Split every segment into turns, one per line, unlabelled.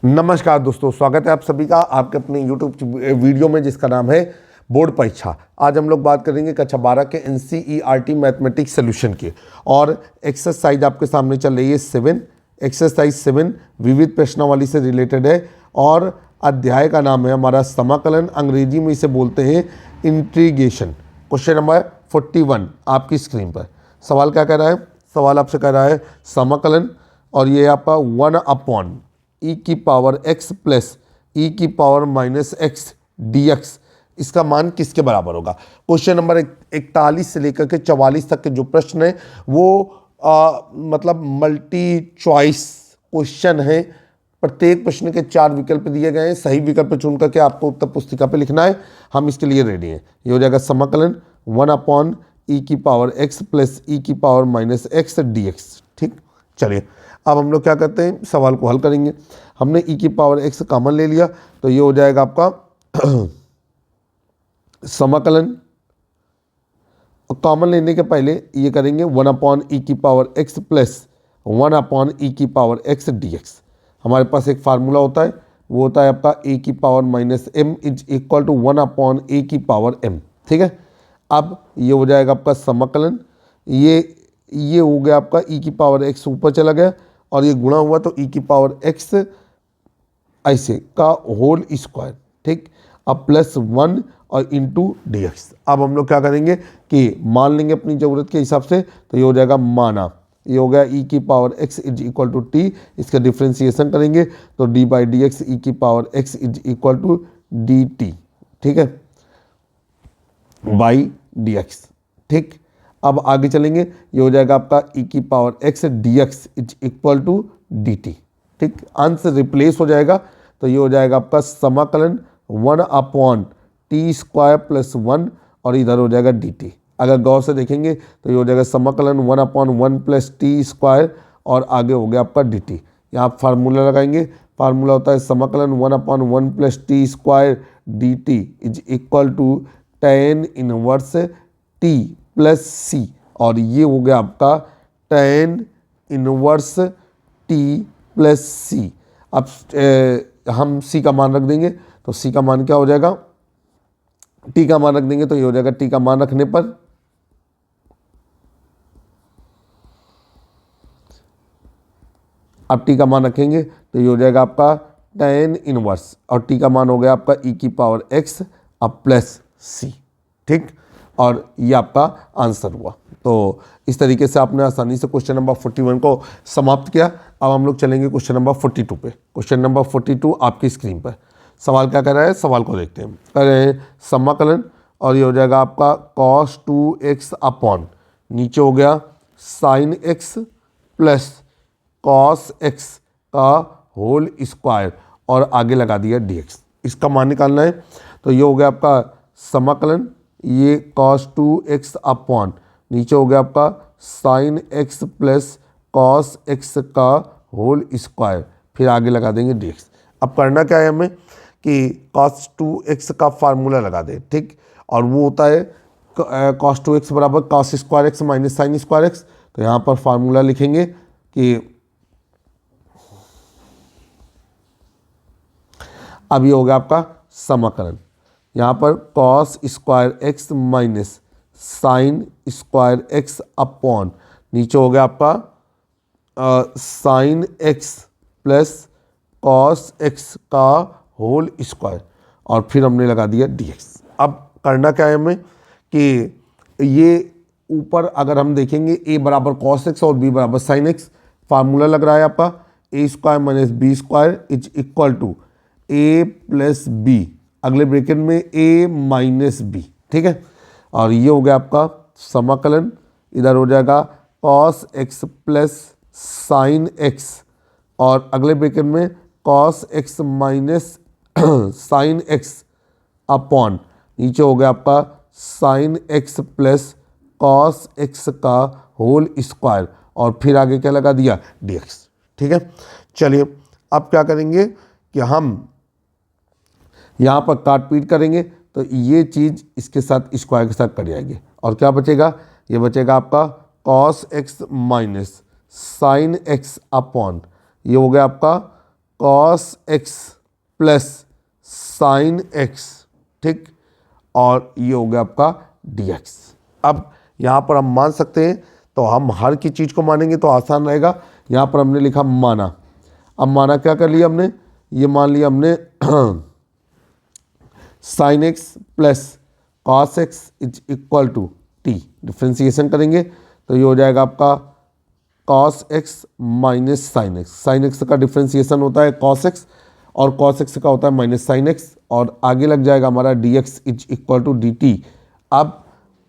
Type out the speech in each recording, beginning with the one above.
नमस्कार दोस्तों, स्वागत है आप सभी का आपके अपने YouTube वीडियो में जिसका नाम है बोर्ड परीक्षा। आज हम लोग बात करेंगे कक्षा 12 के NCERT मैथमेटिक्स सोल्यूशन की। और एक्सरसाइज आपके सामने चल रही है 7। एक्सरसाइज 7 विविध प्रश्नावली से रिलेटेड है और अध्याय का नाम है हमारा समाकलन। अंग्रेजी में इसे बोलते हैं इंटीग्रेशन। क्वेश्चन नंबर 41 आपकी स्क्रीन पर। सवाल क्या कह रहा है? सवाल आपसे कह रहा है समाकलन, और ये आपका 1 ई की पावर x प्लस ई की power minus X D x, इसका मान किसके बराबर होगा। क्वेश्चन नंबर 41 से लेकर के 44 तक के जो प्रश्न है वो मतलब मल्टी चॉइस क्वेश्चन है। प्रत्येक प्रश्न के 4 विकल्प दिए गए हैं, सही विकल्प चुन करके आपको उत्तर पुस्तिका पे लिखना है। हम इसके लिए रेडी हैं। ये हो जाएगा समाकलन 1 ई की पावर x प्लस ई की power minus X D X. ठीक, चलिए अब हम लोग क्या करते हैं, सवाल को हल करेंगे। हमने e की पावर x कॉमन ले लिया तो ये हो जाएगा आपका समाकलन। कॉमन लेने के पहले ये करेंगे 1 की पावर x प्लस 1 की पावर x डी एक्स। हमारे पास एक फार्मूला होता है, वो होता है आपका a की power minus m is equal to 1 की पावर m। ठीक है, अब ये हो जाएगा आपका समाकलन। ये हो गया आपका e की पावर x ऊपर चला गया और ये गुणा हुआ तो e की पावर x ऐसे का होल स्क्वायर। ठीक, अब +1 और इंटू डी एक्स। अब हम लोग क्या करेंगे कि मान लेंगे अपनी ज़रूरत के हिसाब से, तो ये हो जाएगा माना। ये हो गया e की power x is equal to T, इसका डिफ्रेंसिएशन करेंगे तो d by D X E की power x is equal to D T. ठीक है, बाई डी एक्स। ठीक, अब आगे चलेंगे, ये हो जाएगा आपका e की power x D x is equal to D T. ठीक, अंश रिप्लेस हो जाएगा तो ये हो जाएगा आपका समाकलन 1/t² प्लस 1 और इधर हो जाएगा dt। अगर गौर से देखेंगे तो ये हो जाएगा समाकलन 1/1 प्लस t² और आगे हो गया आपका dt। यहाँ आप फार्मूला लगाएंगे, फार्मूला होता है समाकलन 1/1 plus t² dt is equal to tan inverse t plus c, और ये हो गया आपका tan inverse t plus C. अब हम c का मान रख देंगे तो c का मान क्या हो जाएगा, t का मान रख देंगे तो ये हो जाएगा t का मान रखने पर अब t का मान रखेंगे तो ये हो जाएगा आपका tan इनवर्स और t का मान हो गया आपका e की पावर x अब प्लस c। ठीक, और ये आपका आंसर हुआ। तो इस तरीके से आपने आसानी से क्वेश्चन नंबर 41 को समाप्त किया। अब हम लोग चलेंगे क्वेश्चन नंबर 42 पे। क्वेश्चन नंबर 42 आपकी स्क्रीन पर। सवाल क्या कर रहा है, सवाल को देखते हैं। कह रहे हैं समाकलन, और ये हो जाएगा आपका cos 2x अपॉन नीचे हो गया sin x plus cos x का होल स्क्वायर और आगे लगा दिया dx। इसका मान निकालना है तो ये हो गया आपका समाकलन, ये cos 2x अपॉन नीचे हो गया आपका sin x plus cos x का होल स्क्वायर, फिर आगे लगा देंगे dx। अब करना क्या है हमें कि cos 2x का फार्मूला लगा दें। ठीक, और वो होता है cos 2x बराबर cos square x minus sine square x। तो यहाँ पर फार्मूला लिखेंगे कि अब ये हो गया आपका समाकलन, यहाँ पर cos square x minus sine square x upon नीचे हो गया आपका sine x plus cos x का होल स्क्वायर और फिर हमने लगा दिया dx। अब करना क्या है हमें कि ये ऊपर अगर हम देखेंगे a बराबर cos x और b बराबर साइन x, फार्मूला लग रहा है आपका a² minus b² is equal to a plus b, अगले ब्रैकेट में a माइनस b। ठीक है, और ये हो गया आपका समाकलन, इधर हो जाएगा cos x plus sine x और अगले ब्रैकेट में cos x minus sine x upon नीचे हो गया आपका sine x plus cos x का होल स्क्वायर और फिर आगे क्या लगा दिया dx। ठीक है, चलिए अब क्या करेंगे कि हम यहाँ पर काट पीट करेंगे तो ये चीज़ इसके साथ स्क्वायर के साथ कट जाएगी और क्या बचेगा, ये बचेगा आपका cos x minus sine x upon ये हो गया आपका cos X plus sine X, ठीक, और ये हो गया आपका dx। अब यहाँ पर हम मान सकते हैं, तो हम हर की चीज़ को मानेंगे तो आसान रहेगा। यहाँ पर हमने लिखा माना। अब माना क्या कर लिया हमने, ये मान लिया हमने sine x plus cos X is equal to T. Differentiation करेंगे तो ये हो जाएगा आपका cos X minus sine X. Sine X का डिफ्रेंसिएशन होता है कॉस एक्स और कॉस एक्स का होता है माइनस साइन एक्स, और आगे लग जाएगा हमारा D x is equal to D T. अब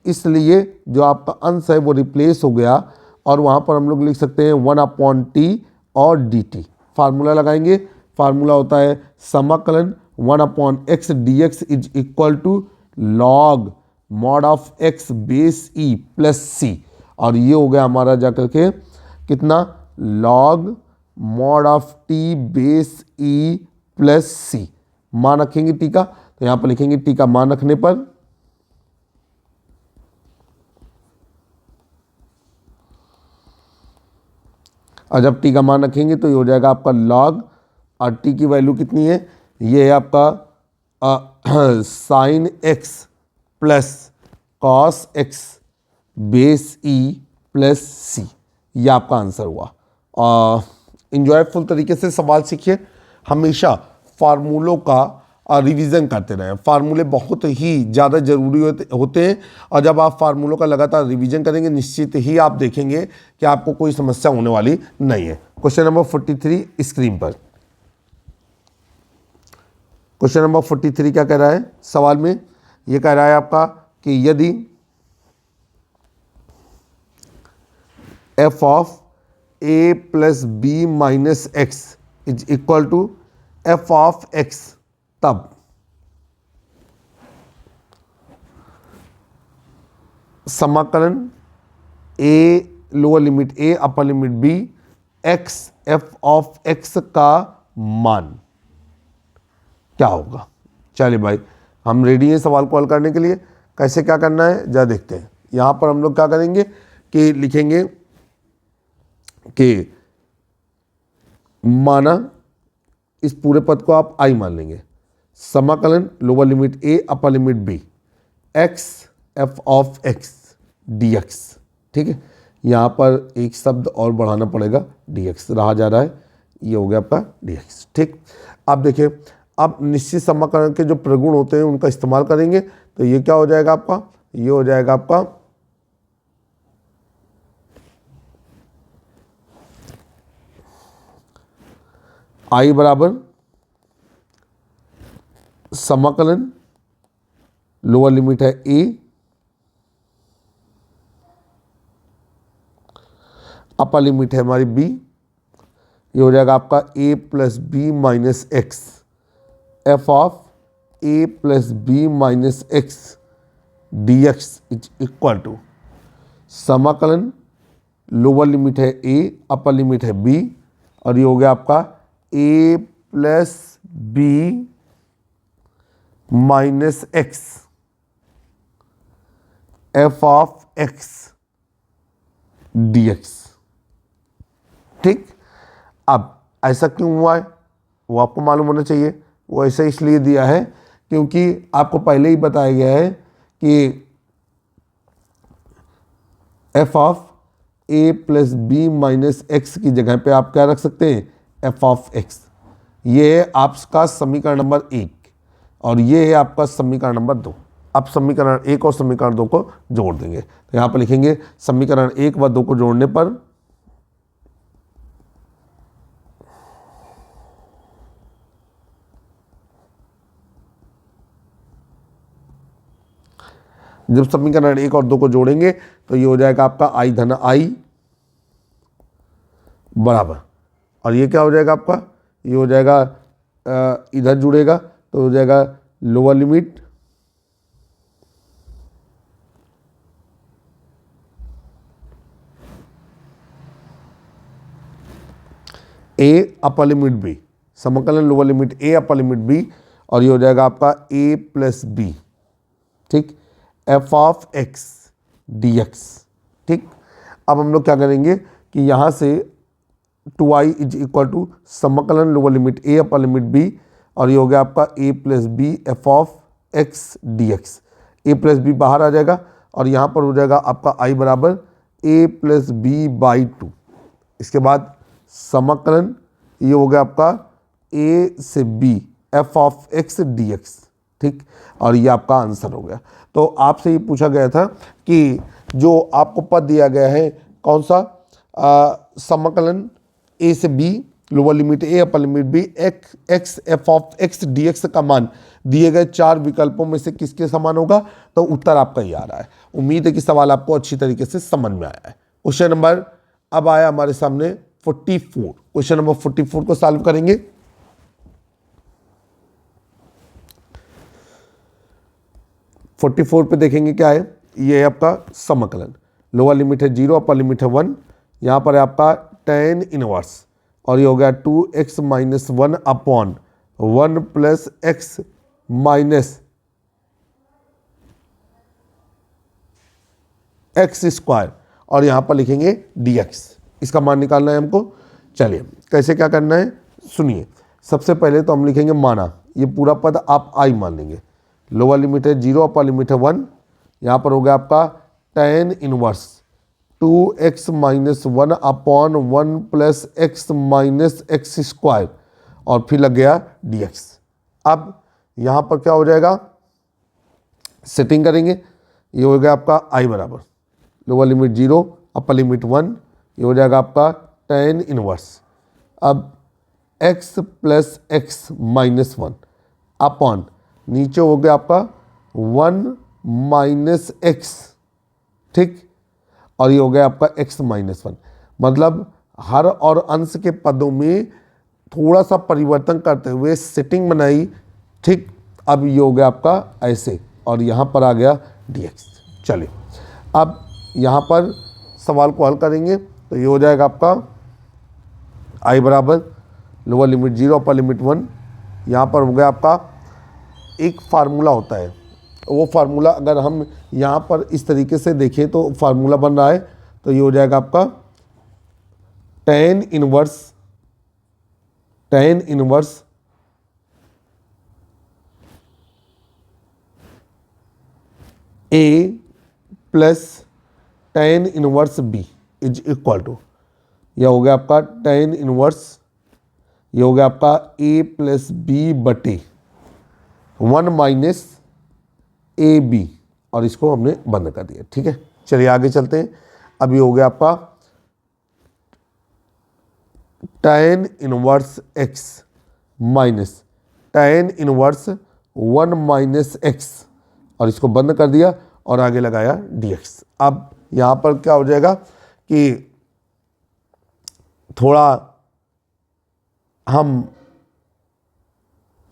इसलिए जो आपका अंश है वो रिप्लेस हो गया, और वहाँ पर हम लोग लिख सकते हैं 1/t और dt। फार्मूला लगाएंगे, फार्मूला होता है समाकलन 1/x dx is equal to log mod of x base e plus c, और ये हो गया हमारा जाकर के कितना, log mod of t base e plus c। मान रखेंगे t का, तो यहाँ पर लिखेंगे t का मान रखने पर और जब t का मान रखेंगे तो ये हो जाएगा आपका log, और t की वैल्यू कितनी है, ये है आपका sine x plus cos x base e plus c. ये आपका आंसर हुआ। इंजॉयफुल तरीके से सवाल सीखिए, हमेशा फार्मूलों का रिवीजन करते रहें। फार्मूले बहुत ही ज़्यादा ज़रूरी होते हैं, और जब आप फार्मूलों का लगातार रिवीजन करेंगे निश्चित ही आप देखेंगे कि आपको कोई समस्या होने वाली नहीं है। क्वेश्चन नंबर 43 स्क्रीन पर। क्वेश्चन नंबर 43 क्या कह रहा है सवाल में, ये कह रहा है आपका कि यदि f of a plus B minus X is equal to f of x, तब समाकलन a lower limit a upper limit b x f of x का मान क्या होगा। चलिए भाई, हम रेडी हैं सवाल को हल करने के लिए। कैसे क्या करना है जा देखते हैं। यहां पर हम लोग क्या करेंगे कि लिखेंगे कि माना, इस पूरे पद को आप आई मान लेंगे, समाकलन lower limit a upper limit b x f of x dx, ठीक है। यहाँ पर एक शब्द और बढ़ाना पड़ेगा, dx रहा जा रहा है, ये हो गया आपका dx, ठीक। अब देखिए, अब निश्चित समाकलन के जो प्रगुण होते हैं उनका इस्तेमाल करेंगे, तो ये क्या हो जाएगा आपका, ये हो जाएगा आपका i बराबर समाकलन लोअर लिमिट है a अपर लिमिट है हमारी b, ये हो जाएगा आपका a plus B minus X F of a plus B minus X D x is equal to समाकलन लोअर लिमिट है a अपर लिमिट है b, और ये हो गया आपका a plus B minus X F of x D X, ठीक। अब ऐसा क्यों हुआ है वो आपको मालूम होना चाहिए। वो ऐसा इसलिए दिया है क्योंकि आपको पहले ही बताया गया है कि F of A plus B minus X की जगह पे आप क्या रख सकते हैं, एफ ऑफ एक्स। ये है आपका समीकरण नंबर 1 और ये है आपका समीकरण नंबर 2। अब समीकरण 1 और समीकरण 2 को जोड़ देंगे, तो यहाँ पर लिखेंगे समीकरण 1 व 2 को जोड़ने पर जब समीकरण 1 और 2 को जोड़ेंगे तो ये हो जाएगा आपका i धन i बराबर, और ये क्या हो जाएगा आपका, ये हो जाएगा इधर जुड़ेगा तो हो जाएगा lower limit a upper limit b, समाकलन lower limit a upper limit b, और ये हो जाएगा आपका a प्लस बी, ठीक, F of x D X, ठीक। अब हम लोग क्या करेंगे कि यहाँ से two I is equal to समाकलन lower limit A upper limit B, और ये हो गया आपका a plus B F of x D X. A plus B बाहर आ जाएगा और यहाँ पर हो जाएगा आपका i बराबर a plus B by two. इसके बाद समाकलन ये हो गया आपका a से b F of x D X, ठीक, और ये आपका आंसर हो गया। तो आपसे ये पूछा गया था कि जो आपको पद दिया गया है कौन सा, समाकलन a से b lower limit A upper limit B X F of x D X का मान दिए गए चार विकल्पों में से किसके समान होगा, तो उत्तर आपका ही आ रहा है। उम्मीद है कि सवाल आपको अच्छी तरीके से समझ में आया है। क्वेश्चन नंबर अब आया हमारे सामने 44। क्वेश्चन नंबर 44 को सॉल्व करेंगे। फोर्टी फोर पे देखेंगे क्या है, ये है आपका समाकलन, लोअर लिमिट है 0 अपर लिमिट है 1, यहाँ पर है आपका tan इनवर्स, और ये हो गया 2x minus 1 upon 1 plus x minus x square, और यहाँ पर लिखेंगे dx। इसका मान निकालना है हमको। चलिए कैसे क्या करना है सुनिए। सबसे पहले तो हम लिखेंगे माना, ये पूरा पद आप आई मान लेंगे, लोअर लिमिट है 0 अपर लिमिट है 1, यहाँ पर हो गया आपका tan inverse 2x minus 1 upon 1 plus x minus x square, और फिर लग गया dx। अब यहाँ पर क्या हो जाएगा, सेटिंग करेंगे, ये हो गया आपका i बराबर लोअर लिमिट 0 अपर लिमिट 1, ये हो जाएगा आपका tan इनवर्स, अब x plus x minus 1 upon नीचे हो गया आपका 1 माइनस एक्स, ठीक, और ये हो गया आपका x माइनस 1। मतलब हर और अंश के पदों में थोड़ा सा परिवर्तन करते हुए सेटिंग बनाई, ठीक। अब ये हो गया आपका ऐसे, और यहाँ पर आ गया dx। चलिए अब यहाँ पर सवाल को हल करेंगे, तो ये हो जाएगा आपका i बराबर लोअर लिमिट 0 अपर लिमिट 1, यहाँ पर हो गया आपका एक फार्मूला होता है, वो फार्मूला अगर हम यहाँ पर इस तरीके से देखें तो फार्मूला बन रहा है, तो ये हो जाएगा आपका tan inverse a plus tan inverse b is equal to, यह हो गया आपका tan इनवर्स, ये हो गया आपका a प्लस बी बटे 1 माइनस ए बी, और इसको हमने बंद कर दिया, ठीक है। चलिए आगे चलते हैं। अब ये हो गया आपका tan inverse x minus tan inverse 1 minus x, और इसको बंद कर दिया और आगे लगाया dx। अब यहाँ पर क्या हो जाएगा कि थोड़ा हम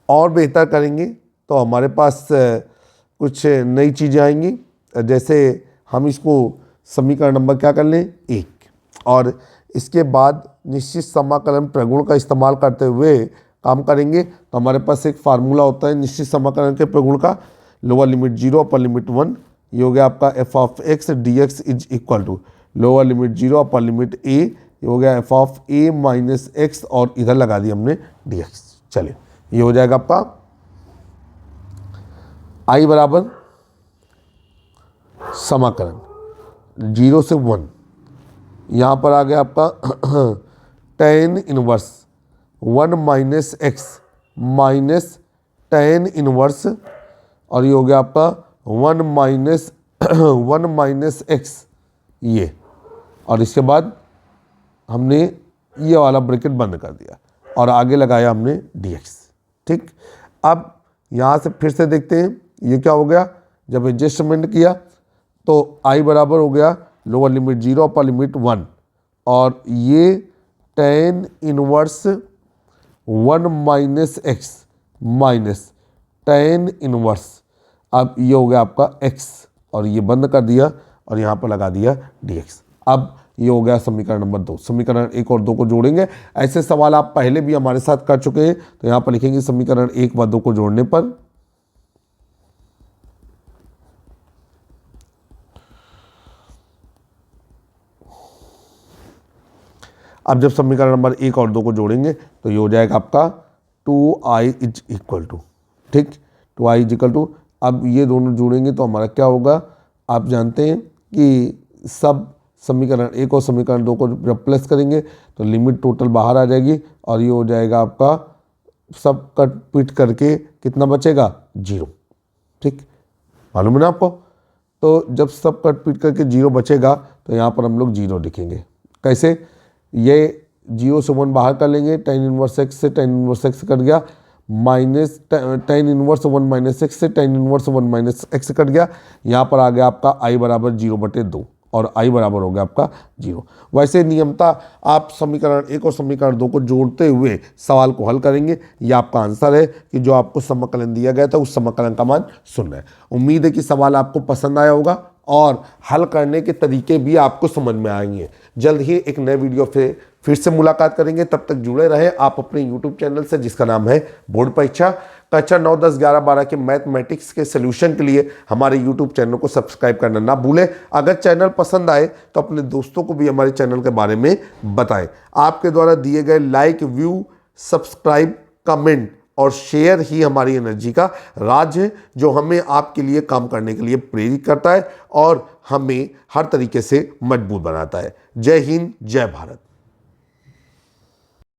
और बेहतर करेंगे तो हमारे पास कुछ नई चीज़ें आएंगी। जैसे हम इसको समीकरण नंबर क्या कर लें 1, और इसके बाद निश्चित समाकलन प्रगुण का इस्तेमाल करते हुए काम करेंगे। तो हमारे पास एक फार्मूला होता है निश्चित समाकलन के प्रगुण का, लोअर लिमिट 0 अपर लिमिट 1, ये हो गया आपका f of x D x is equal to lower limit 0 upper limit a, ये हो गया f of a minus x, और इधर लगा दिया हमने डी एक्स। चलिए ये हो जाएगा आपका आई बराबर समाकलन 0 से 1, यहाँ पर आ गया आपका tan inverse 1 minus x minus tan inverse, और ये हो गया आपका 1 माइनस एक्स, ये, और इसके बाद हमने ये वाला ब्रैकेट बंद कर दिया और आगे लगाया हमने dx, ठीक। अब यहाँ से फिर से देखते हैं ये क्या हो गया, जब एडजस्टमेंट किया तो i बराबर हो गया लोअर लिमिट 0 अपर लिमिट 1, और ये tan inverse 1 minus x minus tan inverse, अब ये हो गया आपका x, और ये बंद कर दिया और यहाँ पर लगा दिया dx। अब ये हो गया समीकरण नंबर 2। समीकरण 1 और 2 को जोड़ेंगे। ऐसे सवाल आप पहले भी हमारे साथ कर चुके हैं, तो यहाँ पर लिखेंगे समीकरण 1 व 2 को जोड़ने पर अब जब समीकरण नंबर 1 और 2 को जोड़ेंगे तो ये हो जाएगा आपका 2i इज इक्वल टू, ठीक, 2i इज इक्वल टू, अब ये दोनों जोड़ेंगे तो हमारा क्या होगा, आप जानते हैं कि सब समीकरण 1 और समीकरण 2 को जब प्लस करेंगे तो लिमिट टोटल बाहर आ जाएगी और ये हो जाएगा आपका सब कट पिट करके कितना बचेगा, 0, ठीक, मालूम है ना आपको। तो जब सब कट पिट करके 0 बचेगा तो यहाँ पर हम लोग 0 लिखेंगे। कैसे, ये 0 से 1 बाहर कर लेंगे, tan इनवर्स x से tan इनवर्स x कट गया, minus tan inverse 1 minus x से tan inverse 1 minus x cut गया, यहाँ पर आ गया आपका i बराबर 0/2 और i बराबर हो गया आपका 0। वैसे नियमता आप समीकरण 1 और समीकरण 2 को जोड़ते हुए सवाल को हल करेंगे। ये आपका आंसर है कि जो आपको समाकलन दिया गया था उस समाकलन का मान शून्य है। उम्मीद है कि सवाल आपको पसंद आया होगा और हल करने के तरीके भी आपको समझ में आएंगे। जल्द ही एक नए वीडियो फिर से मुलाकात करेंगे, तब तक जुड़े रहें आप अपने YouTube चैनल से जिसका नाम है बोर्ड परीक्षा। कक्षा 9, 10, 11, 12 के मैथमेटिक्स के सॉल्यूशन के लिए हमारे YouTube चैनल को सब्सक्राइब करना ना भूलें। अगर चैनल पसंद आए तो अपने दोस्तों को भी हमारे चैनल के बारे में बताएं। आपके द्वारा दिए गए लाइक, व्यू, सब्सक्राइब, कमेंट और शेयर ही हमारी एनर्जी का राज है, जो हमें आपके लिए काम करने के लिए प्रेरित करता है और हमें हर तरीके से मजबूत बनाता है। जय हिंद, जय भारत।